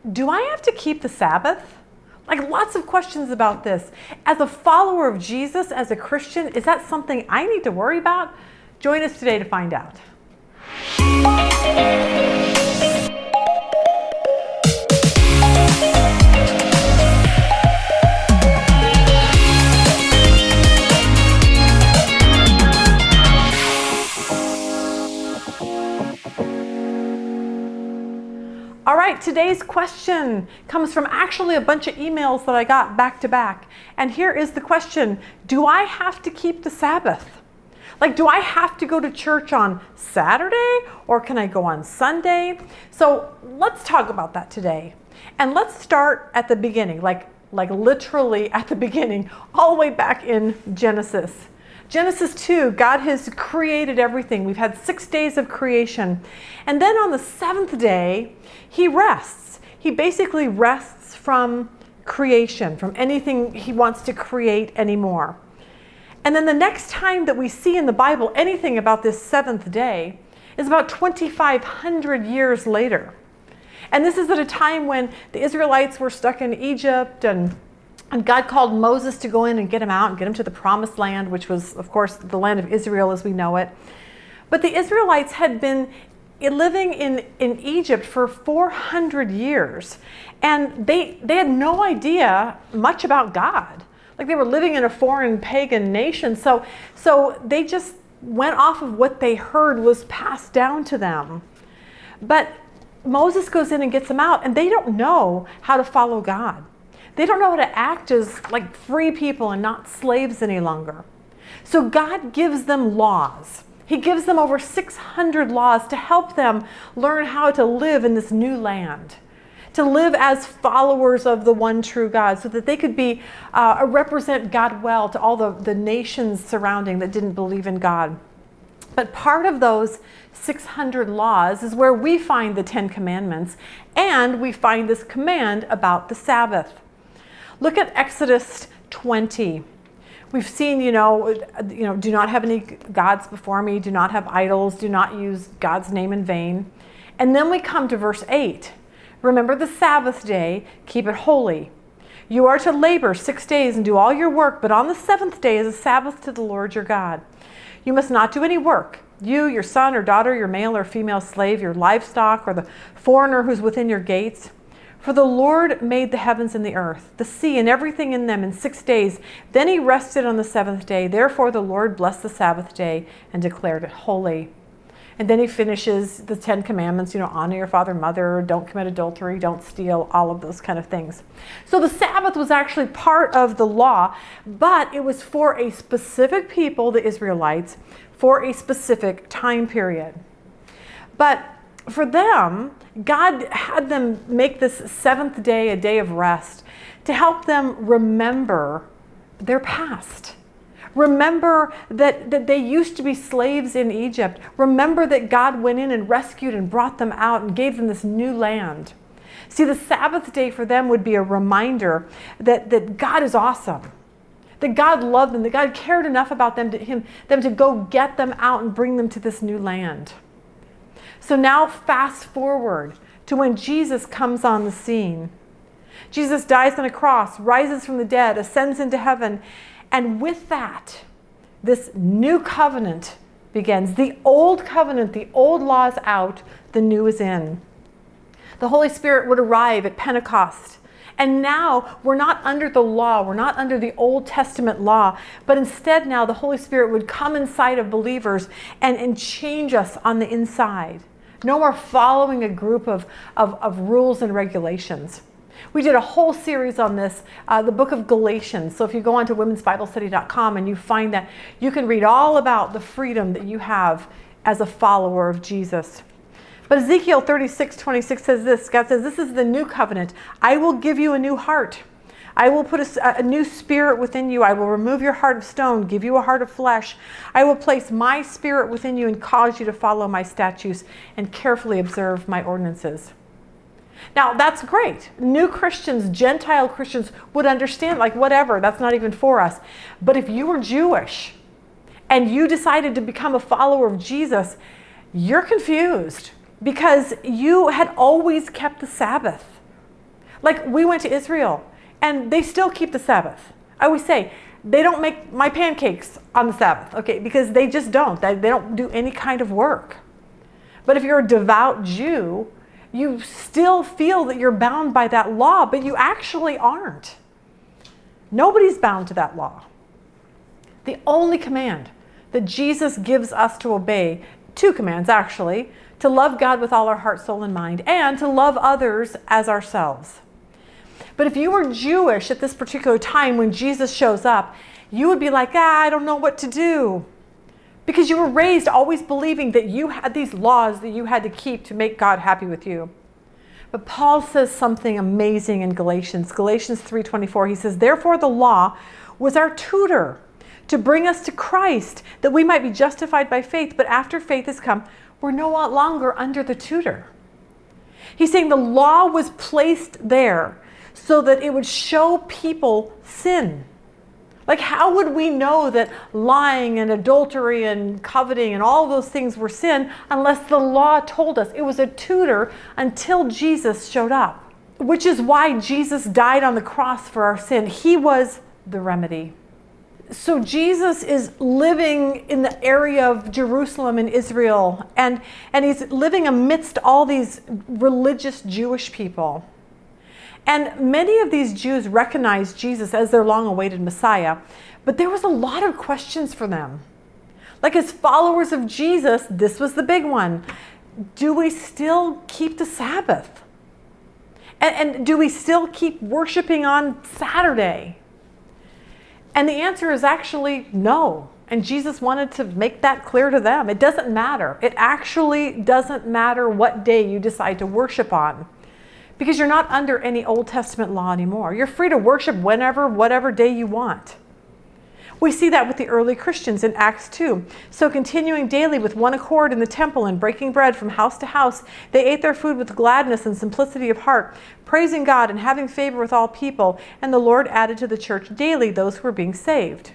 do I have to keep the Sabbath? Like, lots of questions about this. As a follower of Jesus, as a Christian, is that something I need to worry about? Join us today to find out. All right, today's question comes from actually a bunch of emails that I got back to back. And here is the question: do I have to keep the Sabbath? Like, do I have to go to church on Saturday, or can I go on Sunday? So let's talk about that today. And let's start at the beginning, like literally at the beginning, all the way back in Genesis. Genesis 2, God has created everything. We've had 6 days of creation. And then on the 7th day, he rests. He basically rests from creation, from anything he wants to create anymore. And then the next time that we see in the Bible anything about this 7th day is about 2,500 years later. And this is at a time when the Israelites were stuck in Egypt, and God called Moses to go in and get them out and get them to the promised land, which was, of course, the land of Israel as we know it. But the Israelites had been living in Egypt for 400 years, and they had no idea much about God. Like, they were living in a foreign pagan nation, so they just went off of what they heard was passed down to them. But Moses goes in and gets them out, and they don't know how to follow God. They don't know how to act as like free people and not slaves any longer. So God gives them laws. He gives them over 600 laws to help them learn how to live in this new land, to live as followers of the one true God, so that they could be represent God well to all the nations surrounding that didn't believe in God. But part of those 600 laws is where we find the 10 Commandments, and we find this command about the Sabbath. Look at Exodus 20. We've seen, do not have any gods before me, do not have idols, do not use God's name in vain. And then we come to verse 8. Remember the Sabbath day, keep it holy. You are to labor 6 days and do all your work, but on the 7th day is a Sabbath to the Lord your God. You must not do any work. You, your son or daughter, your male or female slave, your livestock, or the foreigner who's within your gates. For the Lord made the heavens and the earth, the sea and everything in them in 6 days. Then he rested on the 7th day. Therefore the Lord blessed the Sabbath day and declared it holy. And then he finishes the 10 Commandments, honor your father and mother, don't commit adultery, don't steal, all of those kind of things. So the Sabbath was actually part of the law, but it was for a specific people, the Israelites, for a specific time period. But for them, God had them make this 7th day a day of rest to help them remember their past. Remember that they used to be slaves in Egypt. Remember that God went in and rescued and brought them out and gave them this new land. See, the Sabbath day for them would be a reminder that God is awesome, that God loved them, that God cared enough about them to go get them out and bring them to this new land. So now fast forward to when Jesus comes on the scene. Jesus dies on a cross, rises from the dead, ascends into heaven, and with that, this new covenant begins. The old covenant, the old law is out, the new is in. The Holy Spirit would arrive at Pentecost. And now we're not under the law, we're not under the Old Testament law, but instead now the Holy Spirit would come inside of believers and change us on the inside. No more following a group of rules and regulations. We did a whole series on this, the book of Galatians. So if you go on to womensbiblestudy.com and you find that, you can read all about the freedom that you have as a follower of Jesus. But Ezekiel 36:26 says this. God says, this is the new covenant. I will give you a new heart. I will put a new spirit within you. I will remove your heart of stone, give you a heart of flesh. I will place my spirit within you and cause you to follow my statutes and carefully observe my ordinances. Now, that's great. New Christians, Gentile Christians would understand, like, whatever, that's not even for us. But if you were Jewish and you decided to become a follower of Jesus, you're confused because you had always kept the Sabbath. Like we went to Israel and they still keep the Sabbath. I always say, they don't make my pancakes on the Sabbath, okay, because they just don't. They don't do any kind of work. But if you're a devout Jew, you still feel that you're bound by that law, but you actually aren't. Nobody's bound to that law. The only command that Jesus gives us to obey, two commands actually, to love God with all our heart, soul, and mind, and to love others as ourselves. But if you were Jewish at this particular time when Jesus shows up, you would be like, I don't know what to do. Because you were raised always believing that you had these laws that you had to keep to make God happy with you. But Paul says something amazing in Galatians 3:24. He says, therefore the law was our tutor to bring us to Christ, that we might be justified by faith. But after faith has come, we're no longer under the tutor. He's saying the law was placed there so that it would show people sin. Like, how would we know that lying and adultery and coveting and all those things were sin unless the law told us? It was a tutor until Jesus showed up, which is why Jesus died on the cross for our sin. He was the remedy. So Jesus is living in the area of Jerusalem in Israel, and he's living amidst all these religious Jewish people. And many of these Jews recognized Jesus as their long-awaited Messiah, but there was a lot of questions for them. Like, as followers of Jesus, this was the big one. Do we still keep the Sabbath? And do we still keep worshiping on Saturday? And the answer is actually no. And Jesus wanted to make that clear to them. It doesn't matter. It actually doesn't matter what day you decide to worship on, because you're not under any Old Testament law anymore. You're free to worship whenever, whatever day you want. We see that with the early Christians in Acts 2. So continuing daily with one accord in the temple and breaking bread from house to house, they ate their food with gladness and simplicity of heart, praising God and having favor with all people. And the Lord added to the church daily those who were being saved.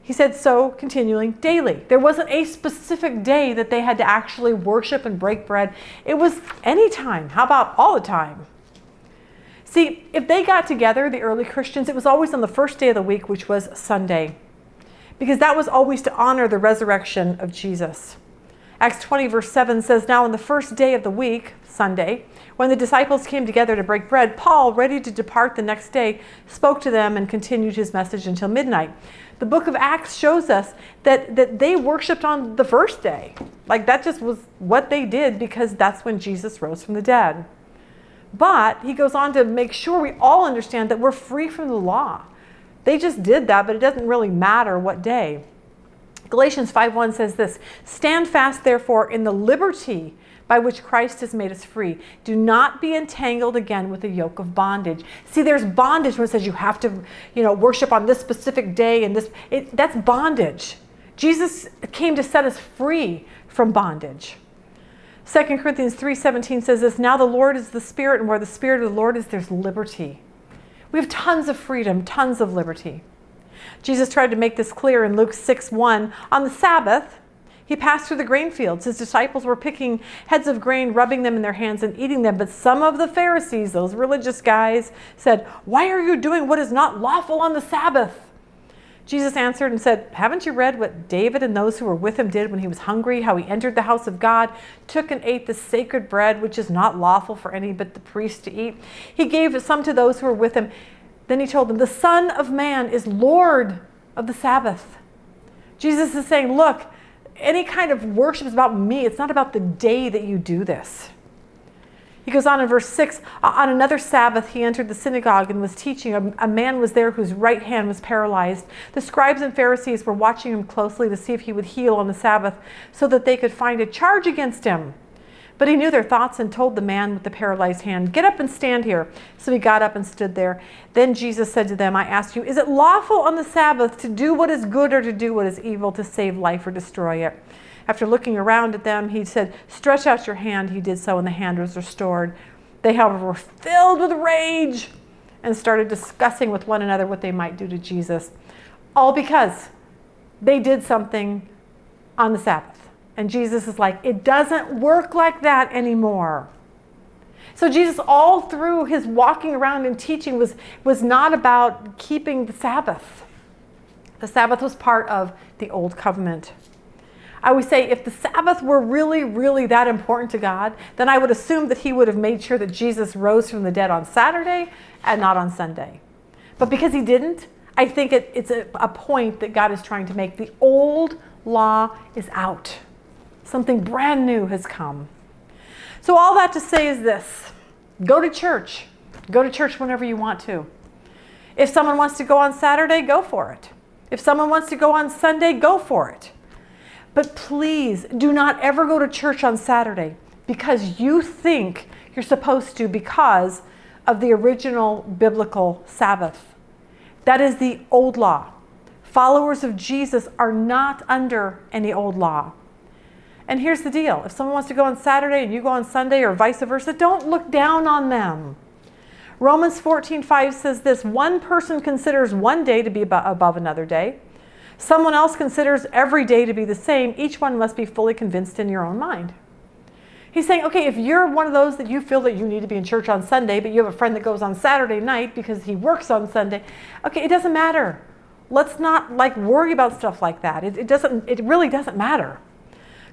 He said, so continuing daily. There wasn't a specific day that they had to actually worship and break bread. It was any time. How about all the time? See, if they got together, the early Christians, it was always on the first day of the week, which was Sunday, because that was always to honor the resurrection of Jesus. Acts 20 verse 7 says, now on the first day of the week, Sunday, when the disciples came together to break bread, Paul, ready to depart the next day, spoke to them and continued his message until midnight. The book of Acts shows us that they worshiped on the first day. Like, that just was what they did, because that's when Jesus rose from the dead. But he goes on to make sure we all understand that we're free from the law. They just did that, but it doesn't really matter what day. Galatians 5:1 says this, stand fast, therefore, in the liberty by which Christ has made us free. Do not be entangled again with the yoke of bondage. See, there's bondage where it says you have to, worship on this specific day, and that's bondage. Jesus came to set us free from bondage. 2 Corinthians 3:17 says this, now the Lord is the Spirit, and where the Spirit of the Lord is, there's liberty. We have tons of freedom, tons of liberty. Jesus tried to make this clear in Luke 6:1. On the Sabbath, he passed through the grain fields. His disciples were picking heads of grain, rubbing them in their hands and eating them. But some of the Pharisees, those religious guys, said, why are you doing what is not lawful on the Sabbath? Jesus answered and said, haven't you read what David and those who were with him did when he was hungry, how he entered the house of God, took and ate the sacred bread, which is not lawful for any but the priest to eat? He gave some to those who were with him. Then he told them, the Son of Man is Lord of the Sabbath. Jesus is saying, look, any kind of worship is about me. It's not about the day that you do this. He goes on in verse 6, on another Sabbath, he entered the synagogue and was teaching. A man was there whose right hand was paralyzed. The scribes and Pharisees were watching him closely to see if he would heal on the Sabbath so that they could find a charge against him. But he knew their thoughts and told the man with the paralyzed hand, get up and stand here. So he got up and stood there. Then Jesus said to them, I ask you, is it lawful on the Sabbath to do what is good or to do what is evil, to save life or destroy it? After looking around at them, he said, stretch out your hand. He did so, and the hand was restored. They, however, were filled with rage and started discussing with one another what they might do to Jesus, all because they did something on the Sabbath. And Jesus is like, it doesn't work like that anymore. So Jesus, all through his walking around and teaching, was not about keeping the Sabbath. The Sabbath was part of the Old Covenant. I would say if the Sabbath were really, really that important to God, then I would assume that he would have made sure that Jesus rose from the dead on Saturday and not on Sunday. But because he didn't, I think it's a point that God is trying to make. The old law is out. Something brand new has come. So all that to say is this: go to church. Go to church whenever you want to. If someone wants to go on Saturday, go for it. If someone wants to go on Sunday, go for it. But please do not ever go to church on Saturday because you think you're supposed to because of the original biblical Sabbath. That is the old law. Followers of Jesus are not under any old law. And here's the deal. If someone wants to go on Saturday and you go on Sunday or vice versa, don't look down on them. Romans 14:5 says this: one person considers one day to be above another day. Someone else considers every day to be the same. Each one must be fully convinced in your own mind. He's saying, okay, if you're one of those that you feel that you need to be in church on Sunday, but you have a friend that goes on Saturday night because he works on Sunday, okay, it doesn't matter. Let's not worry about stuff like that. It really doesn't matter.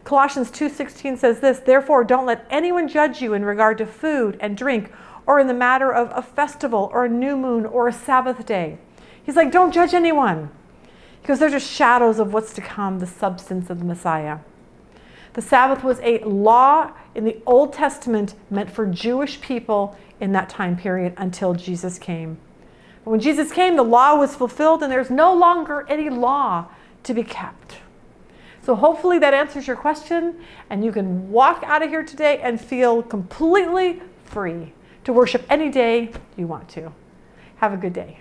Colossians 2:16 says this: therefore, don't let anyone judge you in regard to food and drink, or in the matter of a festival or a new moon or a Sabbath day. He's like, don't judge anyone, because they're just shadows of what's to come, the substance of the Messiah. The Sabbath was a law in the Old Testament meant for Jewish people in that time period until Jesus came. But when Jesus came, the law was fulfilled and there's no longer any law to be kept. So hopefully that answers your question, and you can walk out of here today and feel completely free to worship any day you want to. Have a good day.